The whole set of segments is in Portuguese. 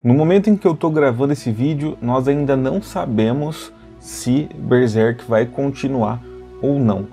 No momento em que eu estou gravando esse vídeo, nós ainda não sabemos se Berserk vai continuar ou não.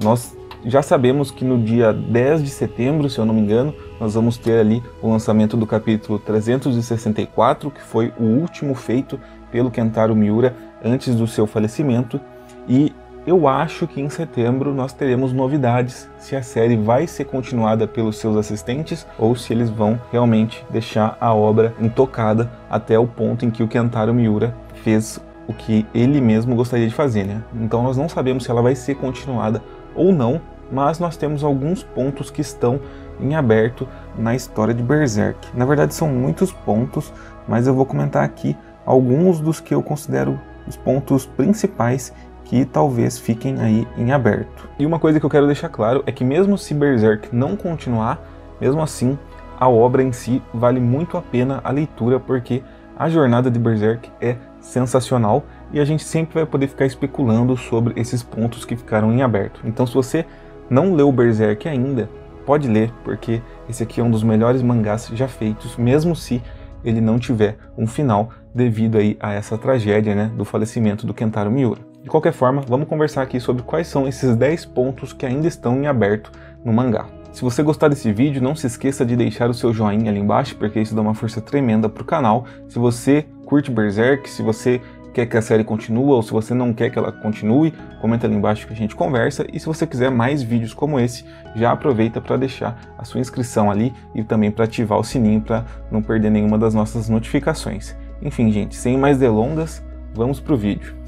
Nós já sabemos que no dia 10 de setembro, se eu não me engano, nós vamos ter ali o lançamento do capítulo 364, que foi o último feito pelo Kentaro Miura antes do seu falecimento, e eu acho que em setembro nós teremos novidades, se a série vai ser continuada pelos seus assistentes ou se eles vão realmente deixar a obra intocada até o ponto em que o Kentaro Miura fez o que ele mesmo gostaria de fazer, né? Então nós não sabemos se ela vai ser continuada ou não, mas nós temos alguns pontos que estão em aberto na história de Berserk. Na verdade são muitos pontos, mas eu vou comentar aqui alguns dos que eu considero os pontos principais que talvez fiquem aí em aberto. E uma coisa que eu quero deixar claro é que mesmo se Berserk não continuar, mesmo assim a obra em si vale muito a pena a leitura, porque a jornada de Berserk é sensacional e a gente sempre vai poder ficar especulando sobre esses pontos que ficaram em aberto. Então se você não leu Berserk ainda, pode ler, porque esse aqui é um dos melhores mangás já feitos, mesmo se ele não tiver um final devido aí a essa tragédia, né, do falecimento do Kentaro Miura. De qualquer forma, vamos conversar aqui sobre quais são esses 10 pontos que ainda estão em aberto no mangá. Se você gostar desse vídeo, não se esqueça de deixar o seu joinha ali embaixo, porque isso dá uma força tremenda pro canal. Se você curte Berserk, se você quer que a série continue ou se você não quer que ela continue, comenta ali embaixo que a gente conversa. E se você quiser mais vídeos como esse, já aproveita para deixar a sua inscrição ali e também para ativar o sininho para não perder nenhuma das nossas notificações. Enfim, gente, sem mais delongas, vamos pro vídeo.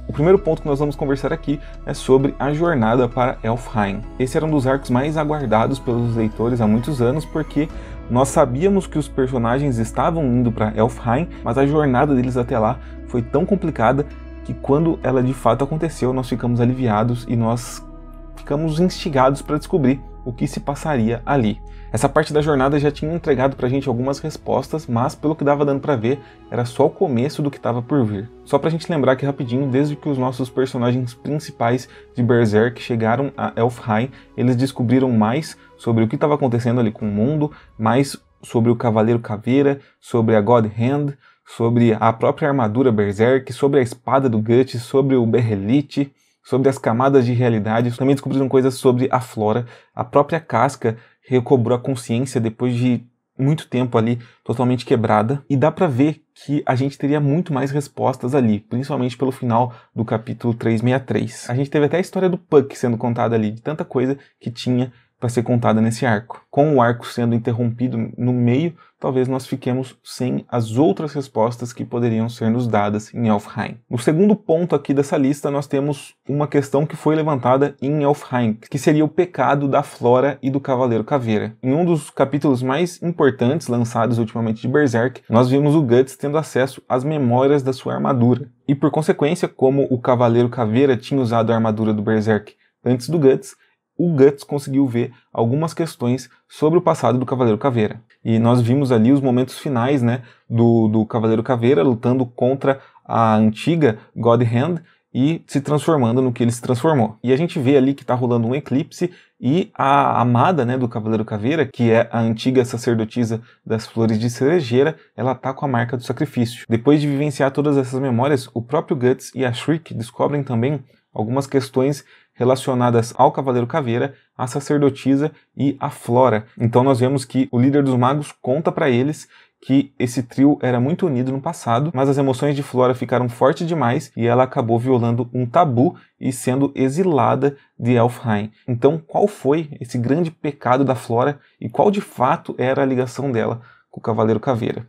O primeiro ponto que nós vamos conversar aqui é sobre a jornada para Elfheim. Esse era um dos arcos mais aguardados pelos leitores há muitos anos, porque nós sabíamos que os personagens estavam indo para Elfheim, mas a jornada deles até lá foi tão complicada que quando ela de fato aconteceu, nós ficamos aliviados e nós ficamos instigados para descobrir o que se passaria ali. Essa parte da jornada já tinha entregado pra gente algumas respostas, mas pelo que dava dando pra ver, era só o começo do que estava por vir. Só pra gente lembrar aqui rapidinho, desde que os nossos personagens principais de Berserk chegaram a Elfheim, eles descobriram mais sobre o que estava acontecendo ali com o mundo, mais sobre o Cavaleiro Caveira, sobre a God Hand, sobre a própria armadura Berserk, sobre a espada do Guts, sobre o Berrelite, sobre as camadas de realidade. Também descobriram coisas sobre a flora, a própria casca recobrou a consciência depois de muito tempo ali totalmente quebrada, e dá pra ver que a gente teria muito mais respostas ali, principalmente pelo final do capítulo 363. A gente teve até a história do Puck sendo contada ali, de tanta coisa que tinha para ser contada nesse arco. Com o arco sendo interrompido no meio, talvez nós fiquemos sem as outras respostas que poderiam ser nos dadas em Elfheim. No segundo ponto aqui dessa lista, nós temos uma questão que foi levantada em Elfheim, que seria o pecado da Flora e do Cavaleiro Caveira. Em um dos capítulos mais importantes lançados ultimamente de Berserk, nós vimos o Guts tendo acesso às memórias da sua armadura. E por consequência, como o Cavaleiro Caveira tinha usado a armadura do Berserk antes do Guts, o Guts conseguiu ver algumas questões sobre o passado do Cavaleiro Caveira. E nós vimos ali os momentos finais, né, do Cavaleiro Caveira lutando contra a antiga God Hand e se transformando no que ele se transformou. E a gente vê ali que está rolando um eclipse e a amada, né, do Cavaleiro Caveira, que é a antiga sacerdotisa das Flores de Cerejeira, ela tá com a marca do sacrifício. Depois de vivenciar todas essas memórias, o próprio Guts e a Shriek descobrem também algumas questões relacionadas ao Cavaleiro Caveira, à sacerdotisa e à Flora. Então nós vemos que o líder dos magos conta para eles que esse trio era muito unido no passado, mas as emoções de Flora ficaram fortes demais e ela acabou violando um tabu e sendo exilada de Elfheim. Então qual foi esse grande pecado da Flora e qual de fato era a ligação dela com o Cavaleiro Caveira?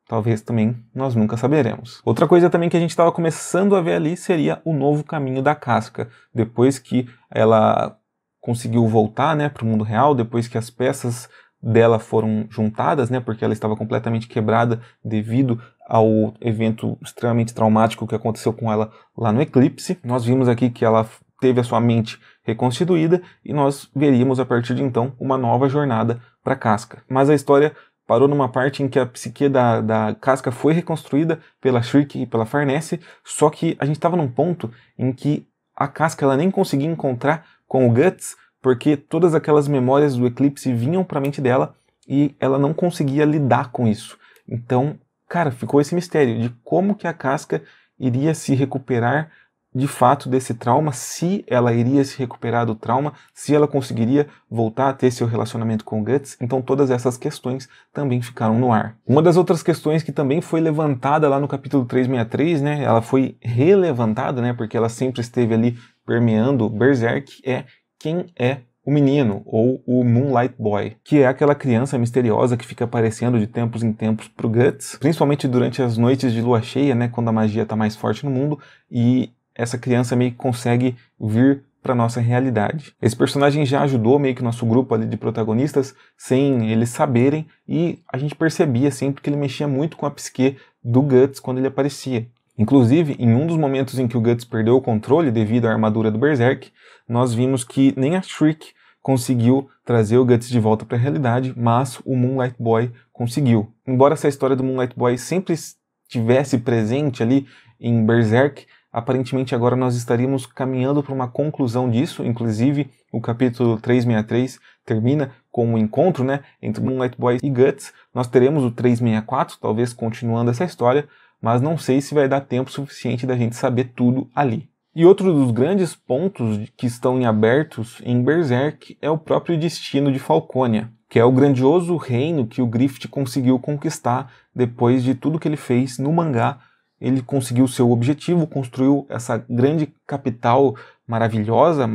Talvez também nós nunca saberemos. Outra coisa também que a gente estava começando a ver ali seria o novo caminho da Casca. Depois que ela conseguiu voltar, né, para o mundo real, depois que as peças dela foram juntadas, né, porque ela estava completamente quebrada devido ao evento extremamente traumático que aconteceu com ela lá no eclipse. Nós vimos aqui que ela teve a sua mente reconstituída e nós veríamos a partir de então uma nova jornada para Casca. Mas a história parou numa parte em que a psique da Casca foi reconstruída pela Shriek e pela Farnese, só que a gente estava num ponto em que a Casca ela nem conseguia encontrar com o Guts, porque todas aquelas memórias do eclipse vinham para a mente dela e ela não conseguia lidar com isso. Então, cara, ficou esse mistério de como que a Casca iria se recuperar de fato desse trauma, se ela iria se recuperar do trauma, se ela conseguiria voltar a ter seu relacionamento com o Guts. Então todas essas questões também ficaram no ar. Uma das outras questões que também foi levantada lá no capítulo 363, né, ela foi relevantada, né, porque ela sempre esteve ali permeando Berserk, é quem é o menino, ou o Moonlight Boy, que é aquela criança misteriosa que fica aparecendo de tempos em tempos pro Guts, principalmente durante as noites de lua cheia, né, quando a magia tá mais forte no mundo, e essa criança meio que consegue vir para nossa realidade. Esse personagem já ajudou meio que nosso grupo ali de protagonistas sem eles saberem, e a gente percebia sempre que ele mexia muito com a psique do Guts quando ele aparecia. Inclusive, em um dos momentos em que o Guts perdeu o controle devido à armadura do Berserk, nós vimos que nem a Shriek conseguiu trazer o Guts de volta para a realidade, mas o Moonlight Boy conseguiu. Embora essa história do Moonlight Boy sempre estivesse presente ali em Berserk, aparentemente agora nós estaríamos caminhando para uma conclusão disso. Inclusive o capítulo 363 termina com um encontro, né, entre Moonlight Boy e Guts. Nós teremos o 364, talvez continuando essa história, mas não sei se vai dar tempo suficiente da gente saber tudo ali. E outro dos grandes pontos que estão em abertos em Berserk é o próprio destino de Falconia, que é o grandioso reino que o Griffith conseguiu conquistar depois de tudo que ele fez no mangá. Ele conseguiu seu objetivo, construiu essa grande capital maravilhosa,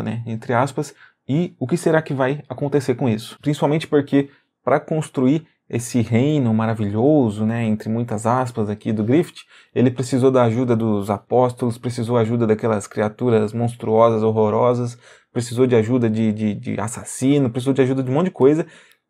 né, entre aspas, e o que será que vai acontecer com isso? Principalmente porque para construir esse reino maravilhoso, né, entre muitas aspas aqui do Griffith, ele precisou da ajuda dos apóstolos, precisou da ajuda daquelas criaturas monstruosas, horrorosas, precisou de ajuda de assassino, precisou de ajuda de um monte de coisa.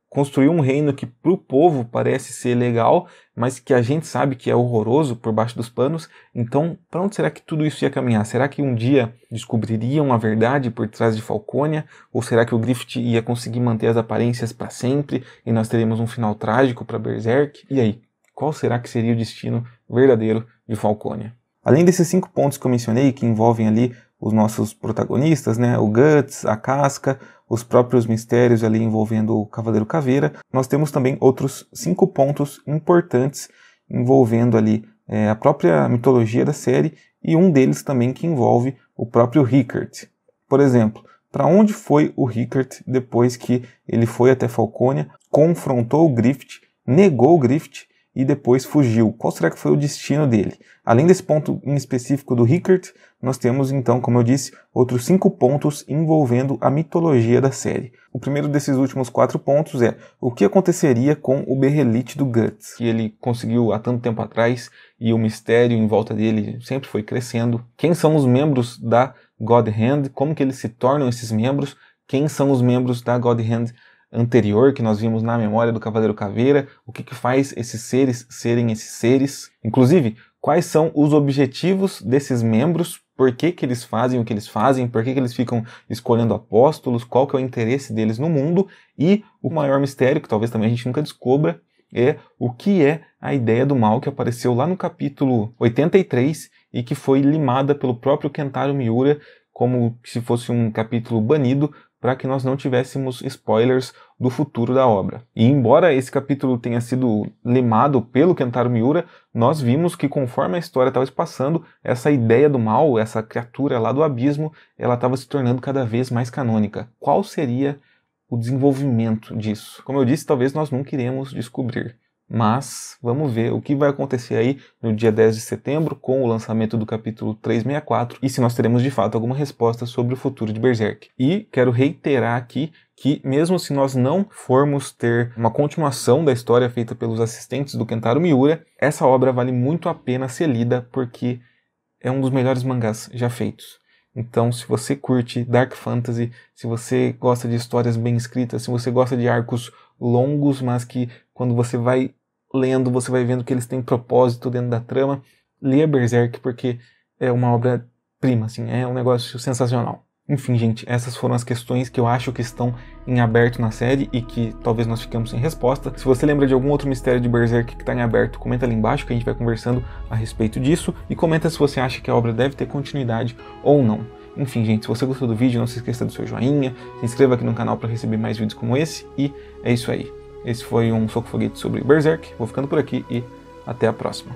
Construiu um reino que para o povo parece ser legal, mas que a gente sabe que é horroroso por baixo dos panos. Então, para onde será que tudo isso ia caminhar? Será que um dia descobririam a verdade por trás de Falconia? Ou será que o Griffith ia conseguir manter as aparências para sempre e nós teríamos um final trágico para Berserk? E aí, qual será que seria o destino verdadeiro de Falconia? Além desses 5 pontos que eu mencionei, que envolvem ali os nossos protagonistas, né, o Guts, a Casca, os próprios mistérios ali envolvendo o Cavaleiro Caveira, nós temos também outros 5 pontos importantes envolvendo ali a própria mitologia da série, e um deles também que envolve o próprio Rickert. Por exemplo, para onde foi o Rickert depois que ele foi até Falconia, confrontou o Griffith, negou o Griffith e depois fugiu? Qual será que foi o destino dele? Além desse ponto em específico do Rickert, nós temos então, como eu disse, outros 5 pontos envolvendo a mitologia da série. O primeiro desses últimos 4 pontos é o que aconteceria com o Berrelite do Guts, que ele conseguiu há tanto tempo atrás e o mistério em volta dele sempre foi crescendo. Quem são os membros da God Hand? Como que eles se tornam esses membros? Quem são os membros da God Hand anterior que nós vimos na memória do Cavaleiro Caveira? O que faz esses seres serem esses seres? Inclusive, quais são os objetivos desses membros? Por que eles fazem o que eles fazem? Por que eles ficam escolhendo apóstolos? Qual que é o interesse deles no mundo? E o maior mistério, que talvez também a gente nunca descubra, é o que é a ideia do mal que apareceu lá no capítulo 83 e que foi limada pelo próprio Kentaro Miura como se fosse um capítulo banido, para que nós não tivéssemos spoilers do futuro da obra. E embora esse capítulo tenha sido limado pelo Kentaro Miura, nós vimos que conforme a história estava se passando, essa ideia do mal, essa criatura lá do abismo, ela estava se tornando cada vez mais canônica. Qual seria o desenvolvimento disso? Como eu disse, talvez nós nunca iremos descobrir. Mas vamos ver o que vai acontecer aí no dia 10 de setembro com o lançamento do capítulo 364 e se nós teremos de fato alguma resposta sobre o futuro de Berserk. E quero reiterar aqui que mesmo se nós não formos ter uma continuação da história feita pelos assistentes do Kentaro Miura, essa obra vale muito a pena ser lida porque é um dos melhores mangás já feitos. Então, se você curte Dark Fantasy, se você gosta de histórias bem escritas, se você gosta de arcos longos, mas que quando você vai lendo, você vai vendo que eles têm propósito dentro da trama, leia Berserk porque é uma obra-prima, assim, é um negócio sensacional. Enfim, gente, essas foram as questões que eu acho que estão em aberto na série e que talvez nós ficamos sem resposta. Se você lembra de algum outro mistério de Berserk que está em aberto, comenta ali embaixo que a gente vai conversando a respeito disso e comenta se você acha que a obra deve ter continuidade ou não. Enfim, gente, se você gostou do vídeo, não se esqueça do seu joinha, se inscreva aqui no canal para receber mais vídeos como esse e é isso aí. Esse foi um Soco Foguete sobre Berserk. Vou ficando por aqui e até a próxima.